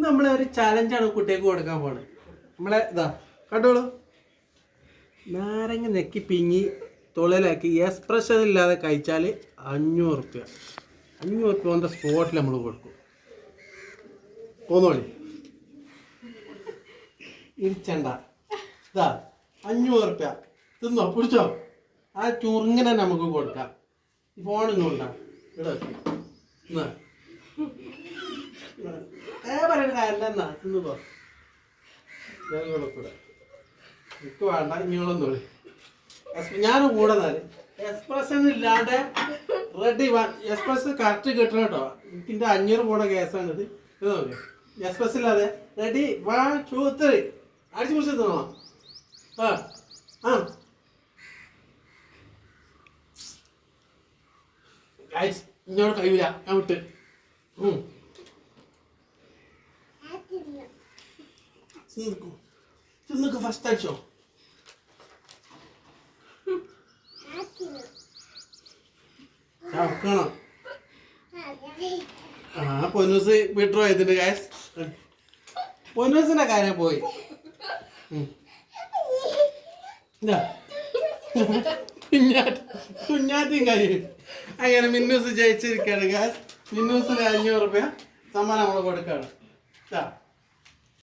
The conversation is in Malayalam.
നമ്മളെ ഒരു ചാലഞ്ചാണ് കുട്ടികൾക്ക് കൊടുക്കാൻ പോണത്. നമ്മളെ ഇതാ കണ്ടോളൂ, നാരങ്ങ നെക്കി പിങ്ങി തുളയിലാക്കി എക്സ്പ്രഷൻ ഇല്ലാതെ കഴിച്ചാൽ 500 റുപ്യ. 500 റുപ്യ കൊണ്ട് സ്പോട്ടിൽ നമ്മൾ കൊടുക്കും. പോന്നോളി, ഇരിച്ചണ്ട. ഇതാ 500 റുപ്യ തിന്നോ, പിടിച്ചോ. ആ ചുറുങ്ങനെ നമുക്ക് കൊടുക്കാം. ഈ ഫോണിൽ കൊണ്ടാ ഇവിടെ പറയുന്ന കാര്യം എന്നാ തിന്നു പോ. എനിക്ക് വേണ്ട, ഇങ്ങോളൊന്നും ഞാനും കൂടെ നാല് എക്സ്പ്രഷൻ ഇല്ലാണ്ട് റെഡി. എക്സ്പ്രസ് കറക്റ്റ് കിട്ടണം കേട്ടോ. എനിക്കിൻ്റെ 500 പോണ കേസാണിത്. ഇത് നോക്ക്, എക്സ്പ്രസ് ഇല്ലാതെ റെഡി 1 2 3 അടിച്ചു പിടിച്ച് തിന്നണം. ആ ആ ഇങ്ങോട്ട് കഴിയില്ല, ഞാൻ വിട്ട്. തിന്നൊക്കെ ഫസ്റ്റ് അടിച്ചോ. ചവക്കണം. ആ പൊന്നൂസ് വിഡ്രോ ചെയ്തിട്ടുണ്ട് ഗൈസ്. പൊന്നൂസിന്റെ കാര്യം പോയി. കുഞ്ഞാറ്റും കഴിയും. അങ്ങനെ മിന്നൂസ് ജയിച്ചിരിക്കുകയാണ് ഗൈസ്. മിന്നൂസിന് 500 റുപ്യ സമ്മാനം നമ്മൾ കൊടുക്കുകയാണ്.